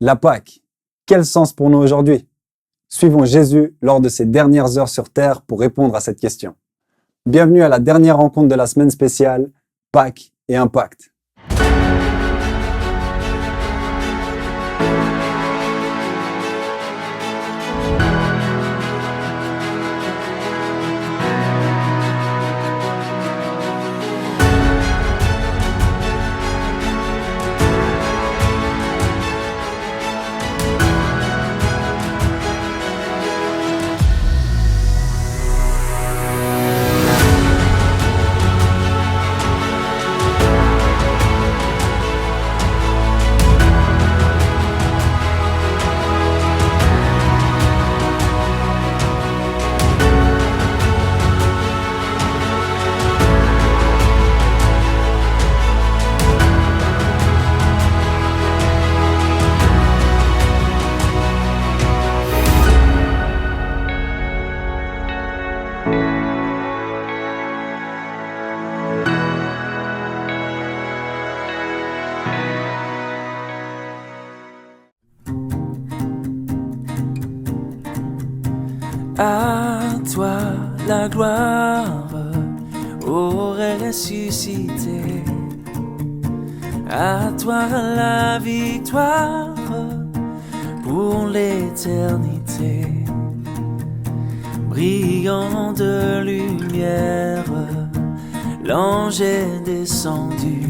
La Pâque, quel sens pour nous aujourd'hui? Suivons Jésus lors de ses dernières heures sur terre pour répondre à cette question. Bienvenue à la dernière rencontre de la semaine spéciale Pâques et Impact. À toi la gloire, ô ressuscité. À toi la victoire pour l'éternité. Brillant de lumière, l'ange est descendu.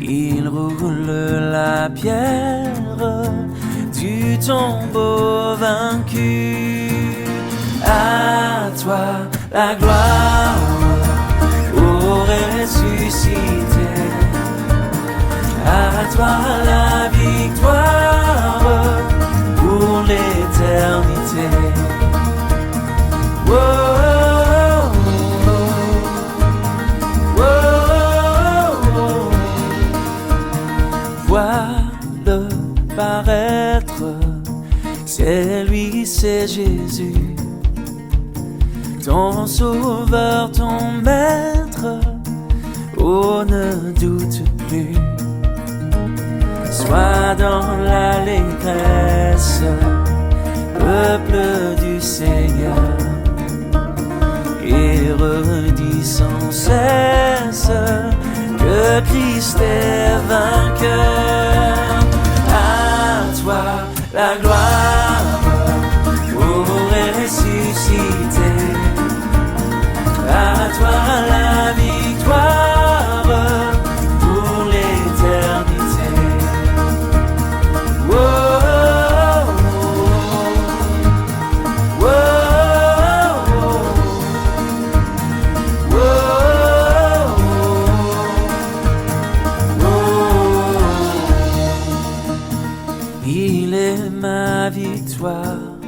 Il roule la pierre du tombeau vaincu. À toi la gloire, ô ressuscité. À toi la victoire pour l'éternité. Oh, oh, oh, oh, oh. Vois-le paraître, c'est lui, c'est Jésus, ton sauveur, ton maître. Oh, ne doute plus, sois dans l'allégresse, peuple du Seigneur, et redis sans cesse que Christ est vainqueur. À toi la gloire, ô ressuscité. À toi la victoire pour l'éternité. Oh, oh, oh, oh, oh, oh, oh. Il est ma victoire,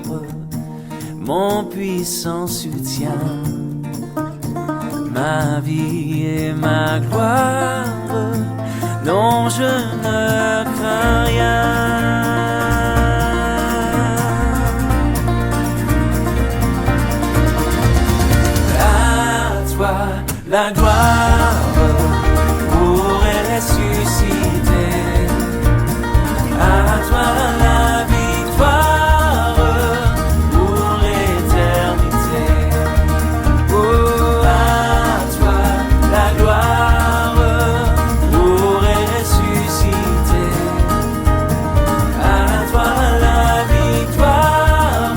mon puissant soutien, ma vie et ma gloire. Non, je ne crains rien. À toi la gloire, pour ressusciter. À toi la victoire pour l'éternité. Oh, à toi la gloire, pour ressusciter. À toi la victoire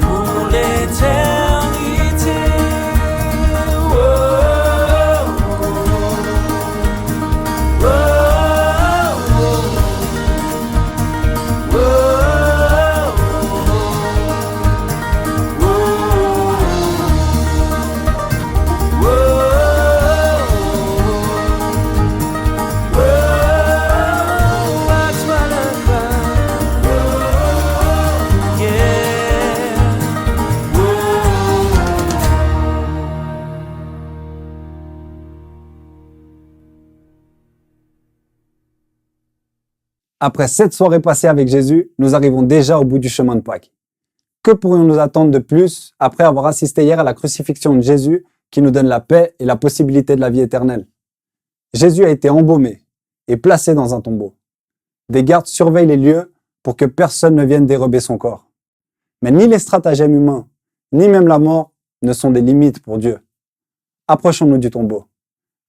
pour l'éternité. Oh, oh, oh, oh. Après 7 soirées passées avec Jésus, nous arrivons déjà au bout du chemin de Pâques. Que pourrions-nous attendre de plus après avoir assisté hier à la crucifixion de Jésus qui nous donne la paix et la possibilité de la vie éternelle? Jésus a été embaumé et placé dans un tombeau. Des gardes surveillent les lieux pour que personne ne vienne dérober son corps. Mais ni les stratagèmes humains, ni même la mort ne sont des limites pour Dieu. Approchons-nous du tombeau.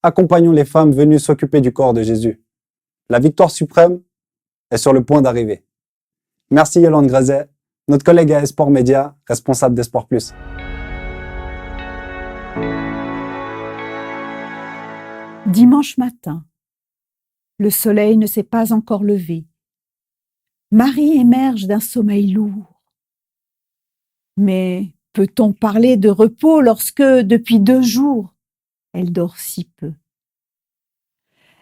Accompagnons les femmes venues s'occuper du corps de Jésus. La victoire suprême est sur le point d'arriver. Merci Yolande Grazet, notre collègue à Esport Média, responsable d'Esport Plus. Dimanche matin. Le soleil ne s'est pas encore levé. Marie émerge d'un sommeil lourd. Mais peut-on parler de repos lorsque, depuis 2 jours, elle dort si peu?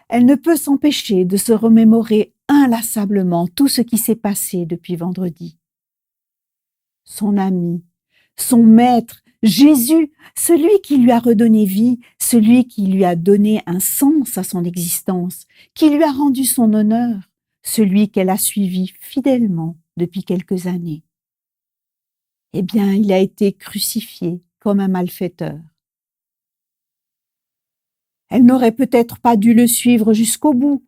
Elle ne peut s'empêcher de se remémorer inlassablement tout ce qui s'est passé depuis vendredi. Son ami, son maître, Jésus, celui qui lui a redonné vie, celui qui lui a donné un sens à son existence, qui lui a rendu son honneur, celui qu'elle a suivi fidèlement depuis quelques années. Eh bien, il a été crucifié comme un malfaiteur. Elle n'aurait peut-être pas dû le suivre jusqu'au bout,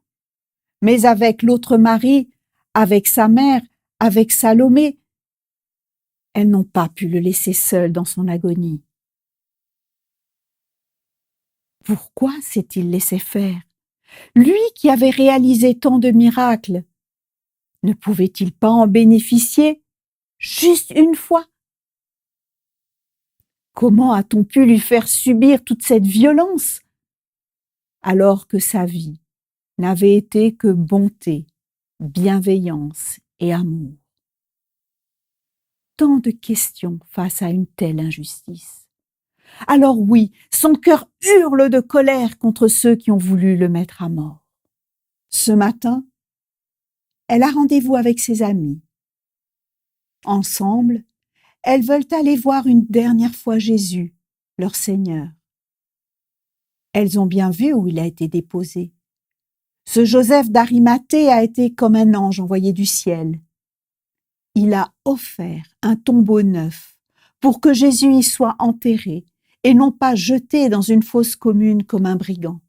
mais avec l'autre Marie, avec sa mère, avec Salomé, elles n'ont pas pu le laisser seul dans son agonie. Pourquoi s'est-il laissé faire? Lui qui avait réalisé tant de miracles, ne pouvait-il pas en bénéficier juste une fois? Comment a-t-on pu lui faire subir toute cette violence, alors que sa vie n'avait été que bonté, bienveillance et amour? Tant de questions face à une telle injustice. Alors oui, son cœur hurle de colère contre ceux qui ont voulu le mettre à mort. Ce matin, elle a rendez-vous avec ses amis. Ensemble, elles veulent aller voir une dernière fois Jésus, leur Seigneur. Elles ont bien vu où il a été déposé. Ce Joseph d'Arimathée a été comme un ange envoyé du ciel. Il a offert un tombeau neuf pour que Jésus y soit enterré et non pas jeté dans une fosse commune comme un brigand.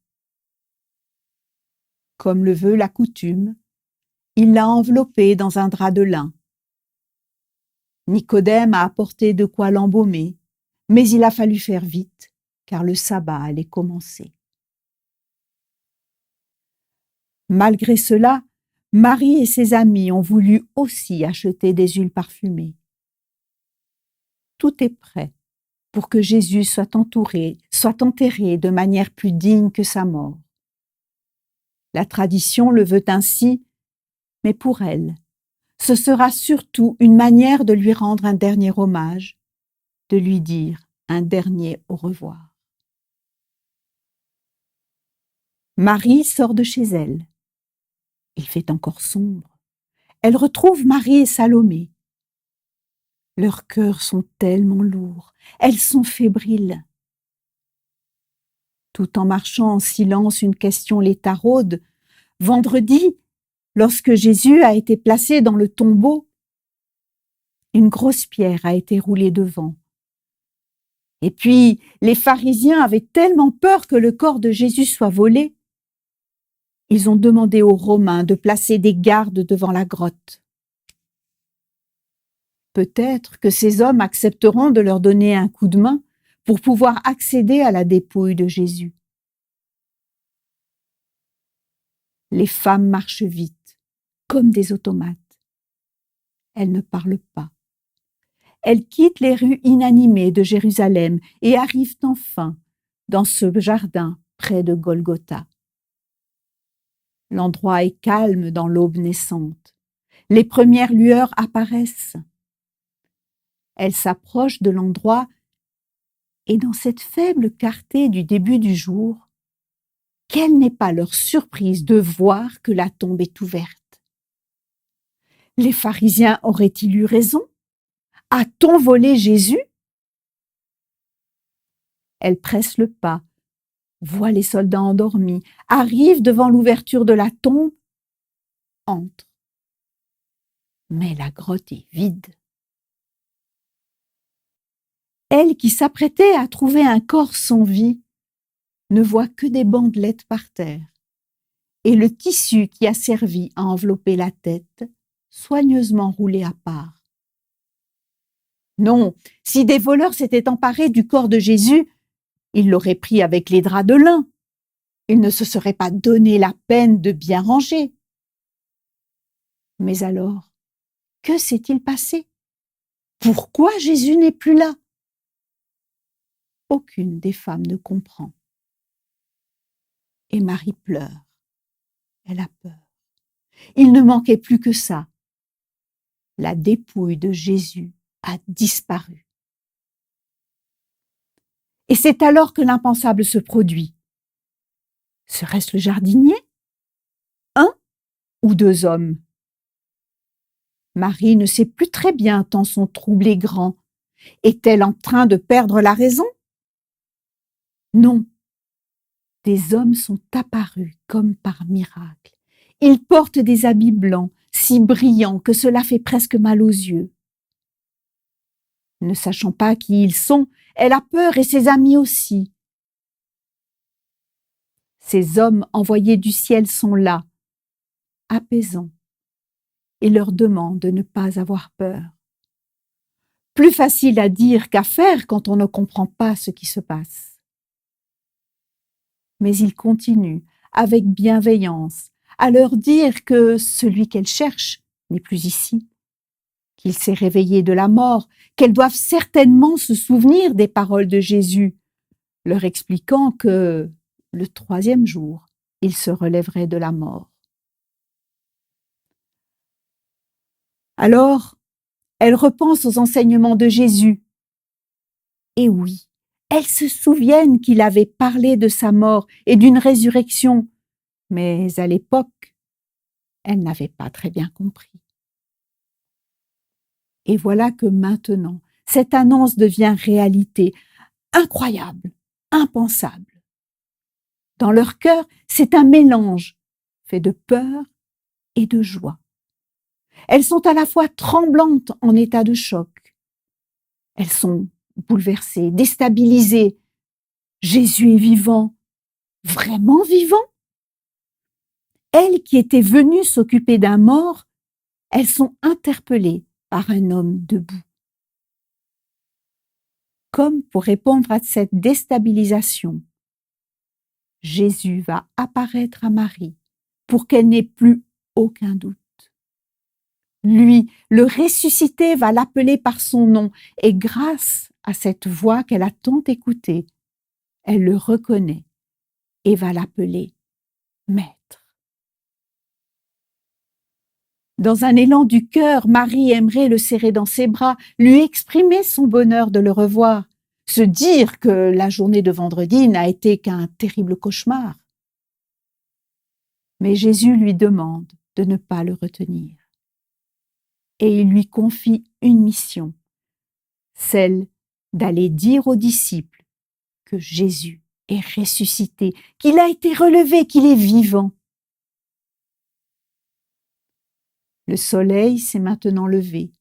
Comme le veut la coutume, il l'a enveloppé dans un drap de lin. Nicodème a apporté de quoi l'embaumer, mais il a fallu faire vite, car le sabbat allait commencer. Malgré cela, Marie et ses amis ont voulu aussi acheter des huiles parfumées. Tout est prêt pour que Jésus soit enterré de manière plus digne que sa mort. La tradition le veut ainsi, mais pour elle, ce sera surtout une manière de lui rendre un dernier hommage, de lui dire un dernier au revoir. Marie sort de chez elle. Il fait encore sombre. Elle retrouve Marie et Salomé. Leurs cœurs sont tellement lourds, elles sont fébriles. Tout en marchant en silence, une question les taraude. Vendredi, lorsque Jésus a été placé dans le tombeau, une grosse pierre a été roulée devant. Et puis, les pharisiens avaient tellement peur que le corps de Jésus soit volé. Ils ont demandé aux Romains de placer des gardes devant la grotte. Peut-être que ces hommes accepteront de leur donner un coup de main pour pouvoir accéder à la dépouille de Jésus. Les femmes marchent vite, comme des automates. Elles ne parlent pas. Elles quittent les rues inanimées de Jérusalem et arrivent enfin dans ce jardin près de Golgotha. L'endroit est calme dans l'aube naissante. Les premières lueurs apparaissent. Elles s'approchent de l'endroit et dans cette faible clarté du début du jour, quelle n'est pas leur surprise de voir que la tombe est ouverte. Les pharisiens auraient-ils eu raison? A-t-on volé Jésus? Elles pressent le pas, voient les soldats endormis, arrivent devant l'ouverture de la tombe, entrent. Mais la grotte est vide. Elle qui s'apprêtait à trouver un corps sans vie ne voit que des bandelettes par terre et le tissu qui a servi à envelopper la tête, soigneusement roulé à part. Non, si des voleurs s'étaient emparés du corps de Jésus, ils l'auraient pris avec les draps de lin. Ils ne se seraient pas donné la peine de bien ranger. Mais alors, que s'est-il passé? Pourquoi Jésus n'est plus là? Aucune des femmes ne comprend. Et Marie pleure. Elle a peur. Il ne manquait plus que ça. La dépouille de Jésus a disparu. Et c'est alors que l'impensable se produit. Serait-ce le jardinier? Un ou deux hommes? Marie ne sait plus très bien tant son trouble est grand. Est-elle en train de perdre la raison? Non. Des hommes sont apparus comme par miracle. Ils portent des habits blancs, si brillants que cela fait presque mal aux yeux. Ne sachant pas qui ils sont, elle a peur et ses amis aussi. Ces hommes envoyés du ciel sont là, apaisants, et leur demandent de ne pas avoir peur. Plus facile à dire qu'à faire quand on ne comprend pas ce qui se passe. Mais ils continuent, avec bienveillance, à leur dire que celui qu'elles cherchent n'est plus ici, qu'il s'est réveillé de la mort, qu'elles doivent certainement se souvenir des paroles de Jésus, leur expliquant que le troisième jour, il se relèverait de la mort. Alors, elles repensent aux enseignements de Jésus. Et oui, elles se souviennent qu'il avait parlé de sa mort et d'une résurrection, mais à l'époque, elles n'avaient pas très bien compris. Et voilà que maintenant, cette annonce devient réalité, incroyable, impensable. Dans leur cœur, c'est un mélange fait de peur et de joie. Elles sont à la fois tremblantes en état de choc. Elles sont bouleversées, déstabilisées. Jésus est vivant, vraiment vivant? Elles qui étaient venues s'occuper d'un mort, elles sont interpellées par un homme debout. Comme pour répondre à cette déstabilisation, Jésus va apparaître à Marie pour qu'elle n'ait plus aucun doute. Lui, le ressuscité, va l'appeler par son nom et grâce à cette voix qu'elle a tant écoutée, elle le reconnaît et va l'appeler Maître. Dans un élan du cœur, Marie aimerait le serrer dans ses bras, lui exprimer son bonheur de le revoir, se dire que la journée de vendredi n'a été qu'un terrible cauchemar. Mais Jésus lui demande de ne pas le retenir. Et il lui confie une mission, celle d'aller dire aux disciples que Jésus est ressuscité, qu'il a été relevé, qu'il est vivant. Le soleil s'est maintenant levé.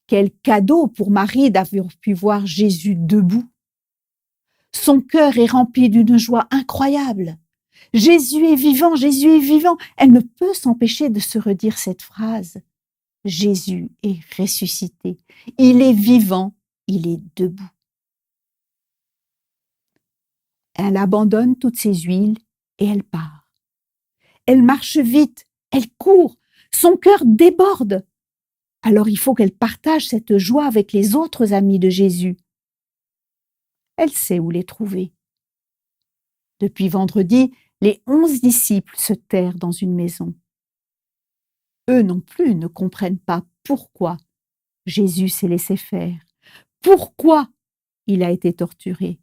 Quel cadeau pour Marie d'avoir pu voir Jésus debout. Son cœur est rempli d'une joie incroyable. Jésus est vivant, Jésus est vivant. Elle ne peut s'empêcher de se redire cette phrase. Jésus est ressuscité. Il est vivant, il est debout. Elle abandonne toutes ses huiles et elle part. Elle marche vite, elle court. Son cœur déborde. Alors il faut qu'elle partage cette joie avec les autres amis de Jésus. Elle sait où les trouver. Depuis vendredi, les 11 disciples se terrent dans une maison. Eux non plus ne comprennent pas pourquoi Jésus s'est laissé faire, pourquoi il a été torturé,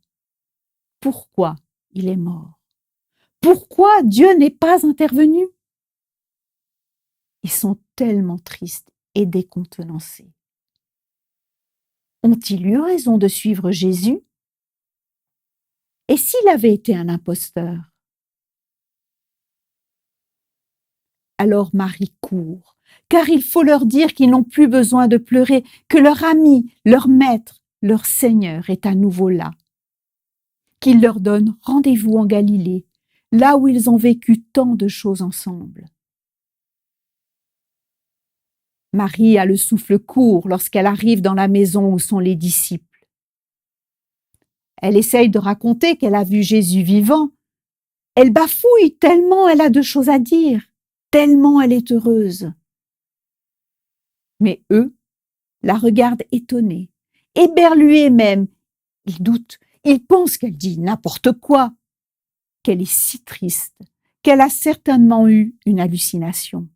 pourquoi il est mort, pourquoi Dieu n'est pas intervenu. Ils sont tellement tristes et décontenancés. Ont-ils eu raison de suivre Jésus? Et s'il avait été un imposteur? Alors Marie court, car il faut leur dire qu'ils n'ont plus besoin de pleurer, que leur ami, leur maître, leur Seigneur est à nouveau là, qu'il leur donne rendez-vous en Galilée, là où ils ont vécu tant de choses ensemble. Marie a le souffle court lorsqu'elle arrive dans la maison où sont les disciples. Elle essaye de raconter qu'elle a vu Jésus vivant. Elle bafouille tellement elle a de choses à dire, tellement elle est heureuse. Mais eux la regardent étonnés, éberlués même. Ils doutent, ils pensent qu'elle dit n'importe quoi, qu'elle est si triste, qu'elle a certainement eu une hallucination.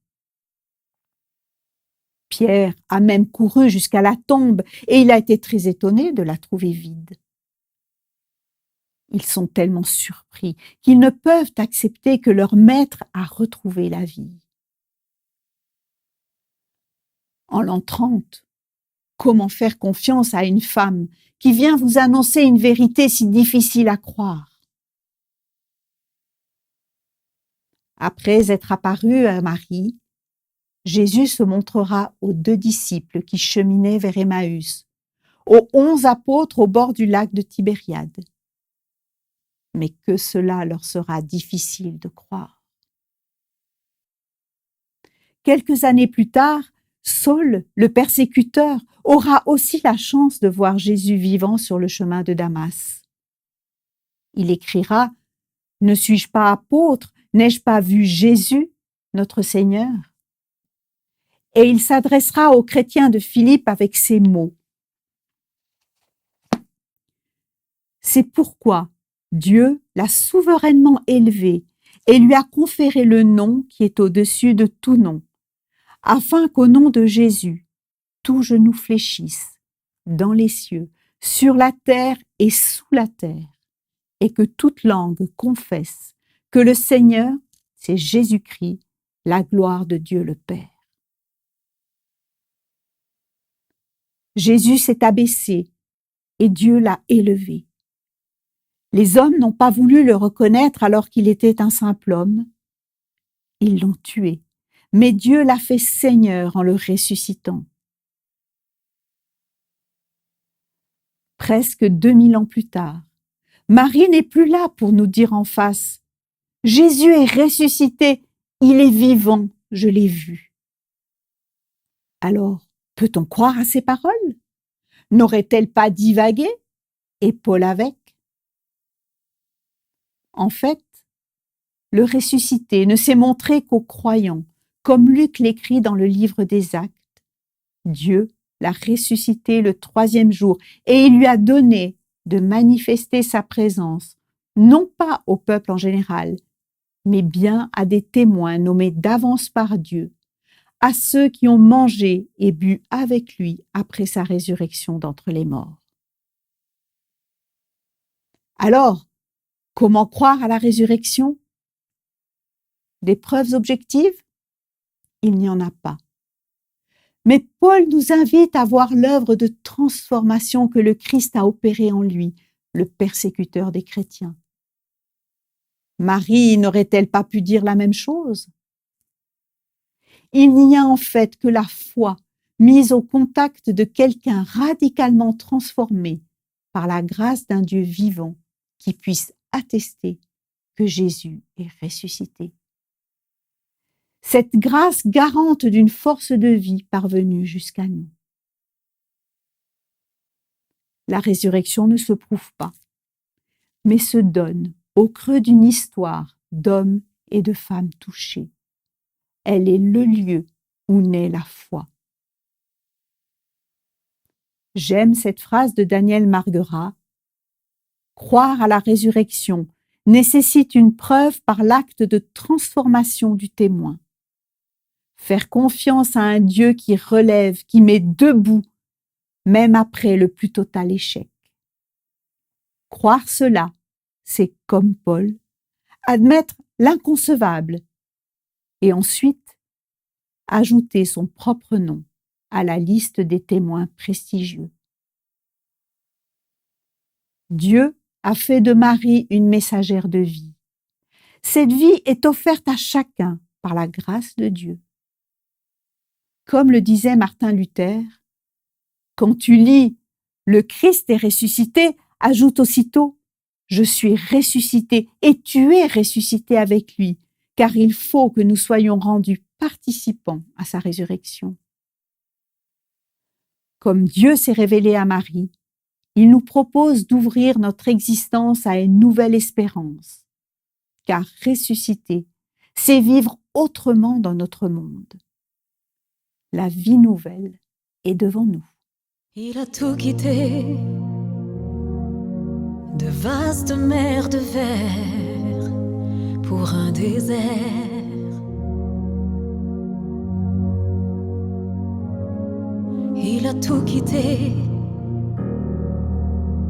Pierre a même couru jusqu'à la tombe et il a été très étonné de la trouver vide. Ils sont tellement surpris qu'ils ne peuvent accepter que leur maître a retrouvé la vie. En l'an 30, comment faire confiance à une femme qui vient vous annoncer une vérité si difficile à croire? Après être apparu à Marie, Jésus se montrera aux 2 disciples qui cheminaient vers Emmaüs, aux 11 apôtres au bord du lac de Tibériade. Mais que cela leur sera difficile de croire. Quelques années plus tard, Saul, le persécuteur, aura aussi la chance de voir Jésus vivant sur le chemin de Damas. Il écrira « Ne suis-je pas apôtre? N'ai-je pas vu Jésus, notre Seigneur ?» Et il s'adressera aux chrétiens de Philippe avec ces mots. C'est pourquoi Dieu l'a souverainement élevé et lui a conféré le nom qui est au-dessus de tout nom, afin qu'au nom de Jésus, tout genou fléchisse, dans les cieux, sur la terre et sous la terre, et que toute langue confesse que le Seigneur, c'est Jésus-Christ, la gloire de Dieu le Père. Jésus s'est abaissé et Dieu l'a élevé. Les hommes n'ont pas voulu le reconnaître alors qu'il était un simple homme. Ils l'ont tué, mais Dieu l'a fait Seigneur en le ressuscitant. Presque 2000 ans plus tard, Marie n'est plus là pour nous dire en face « Jésus est ressuscité, il est vivant, je l'ai vu ». Alors, peut-on croire à ces paroles? N'aurait-elle pas divagué? Et Paul avec? En fait, le ressuscité ne s'est montré qu'aux croyants, comme Luc l'écrit dans le livre des Actes. Dieu l'a ressuscité le 3e jour et il lui a donné de manifester sa présence, non pas au peuple en général, mais bien à des témoins nommés d'avance par Dieu, à ceux qui ont mangé et bu avec lui après sa résurrection d'entre les morts. Alors, comment croire à la résurrection? Des preuves objectives? Il n'y en a pas. Mais Paul nous invite à voir l'œuvre de transformation que le Christ a opérée en lui, le persécuteur des chrétiens. Marie n'aurait-elle pas pu dire la même chose? Il n'y a en fait que la foi mise au contact de quelqu'un radicalement transformé par la grâce d'un Dieu vivant qui puisse attester que Jésus est ressuscité. Cette grâce garante d'une force de vie parvenue jusqu'à nous. La résurrection ne se prouve pas, mais se donne au creux d'une histoire d'hommes et de femmes touchés. Elle est le lieu où naît la foi. J'aime cette phrase de Daniel Marguerat. Croire à la résurrection nécessite une preuve par l'acte de transformation du témoin. Faire confiance à un Dieu qui relève, qui met debout, même après le plus total échec. Croire cela, c'est, comme Paul, admettre l'inconcevable et ensuite ajouter son propre nom à la liste des témoins prestigieux. Dieu a fait de Marie une messagère de vie. Cette vie est offerte à chacun par la grâce de Dieu. Comme le disait Martin Luther, quand tu lis « Le Christ est ressuscité », ajoute aussitôt Je suis ressuscité et tu es ressuscité avec lui, car il faut que nous soyons rendus participants à sa résurrection. Comme Dieu s'est révélé à Marie, il nous propose d'ouvrir notre existence à une nouvelle espérance, car ressusciter, c'est vivre autrement dans notre monde. La vie nouvelle est devant nous. Il a tout quitté, de vastes mers de verre pour un désert. Il a tout quitté,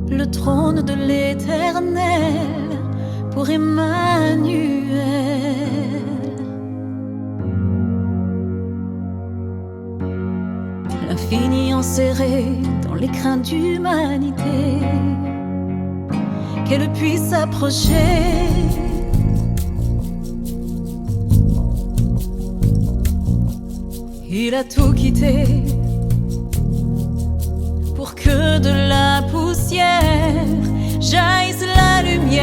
le trône de l'Éternel pour Emmanuel. L'infini enserré dans les crins d'humanité, qu'elle puisse approcher. Il a tout quitté pour que de la poussière jaillisse la lumière,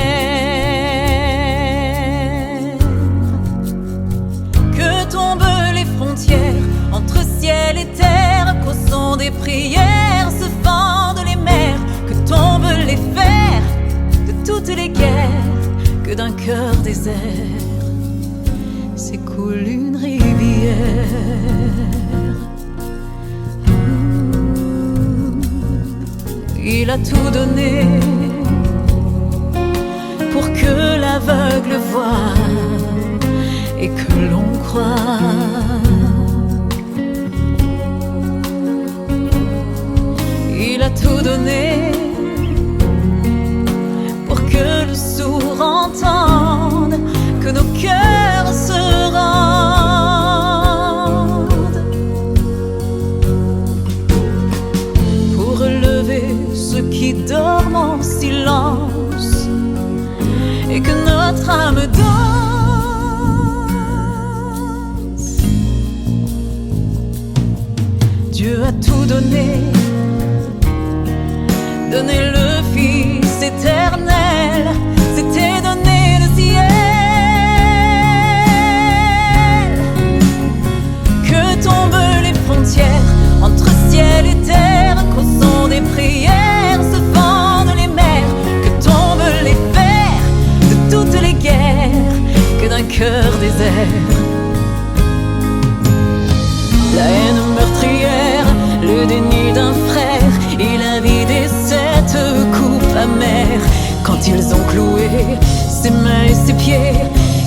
que tombent les frontières entre ciel et terre, qu'au son des prières se fendent les mers, que tombent les fers de toutes les guerres, que d'un cœur désert s'écoule une rivière. Il a tout donné pour que l'aveugle voie et que l'on croit. Il a tout donné pour que le sourd entende, que nos cœurs se rendent, pour relever ceux qui dorment en silence et que notre âme danse. Dieu a tout donné, donné le Fils éternel, c'était donner le ciel, que tombent les frontières entre ciel et terre, qu'au son des prières se fendent les mers, que tombent les fers de toutes les guerres, que d'un cœur désert la haine meurtrière, le déni d'un frère, il a vidé cette coupe amère. Quand ils ont cloué ses mains et ses pieds,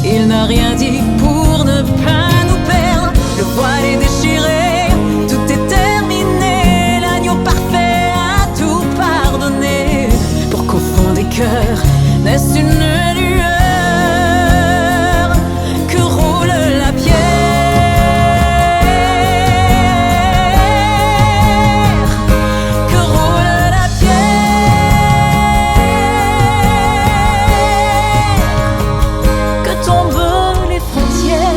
il n'a rien dit pour ne pas nous perdre. Le voile est déchiré, tout est terminé, l'agneau parfait a tout pardonné, pour qu'au fond des cœurs naisse une lueur, que roule la pierre, que roule la pierre, que tombent les frontières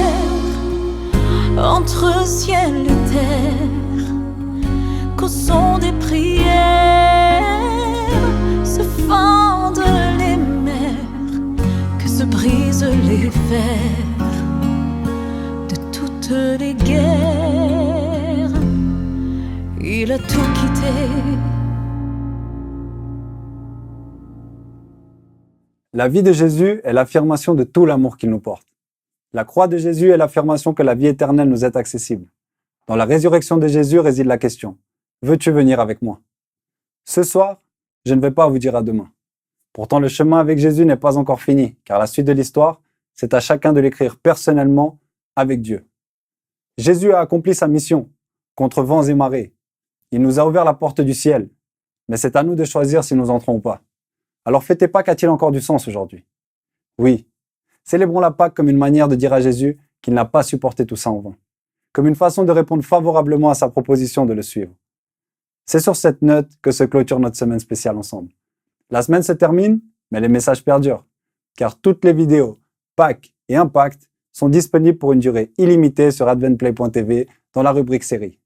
entre ciel et terre, qu'au son des prières se fendent les mers, que se brisent les fers de toutes les guerres. Il a tout quitté. La vie de Jésus est l'affirmation de tout l'amour qu'il nous porte. La croix de Jésus est l'affirmation que la vie éternelle nous est accessible. Dans la résurrection de Jésus réside la question: veux-tu venir avec moi? Ce soir, je ne vais pas vous dire à demain. Pourtant, le chemin avec Jésus n'est pas encore fini, car la suite de l'histoire, c'est à chacun de l'écrire personnellement avec Dieu. Jésus a accompli sa mission, contre vents et marées. Il nous a ouvert la porte du ciel, mais c'est à nous de choisir si nous entrons ou pas. Alors fêter Pâques a-t-il encore du sens aujourd'hui? Oui. Célébrons la Pâques comme une manière de dire à Jésus qu'il n'a pas supporté tout ça en vain, comme une façon de répondre favorablement à sa proposition de le suivre. C'est sur cette note que se clôture notre semaine spéciale ensemble. La semaine se termine, mais les messages perdurent, car toutes les vidéos Pâques et Impact sont disponibles pour une durée illimitée sur adventplay.tv dans la rubrique série.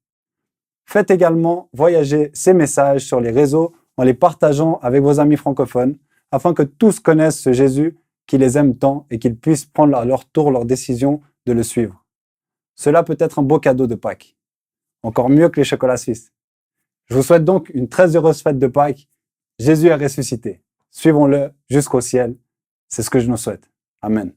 Faites également voyager ces messages sur les réseaux en les partageant avec vos amis francophones afin que tous connaissent ce Jésus qui les aime tant et qu'ils puissent prendre à leur tour leur décision de le suivre. Cela peut être un beau cadeau de Pâques. Encore mieux que les chocolats suisses. Je vous souhaite donc une très heureuse fête de Pâques. Jésus est ressuscité. Suivons-le jusqu'au ciel. C'est ce que je nous souhaite. Amen.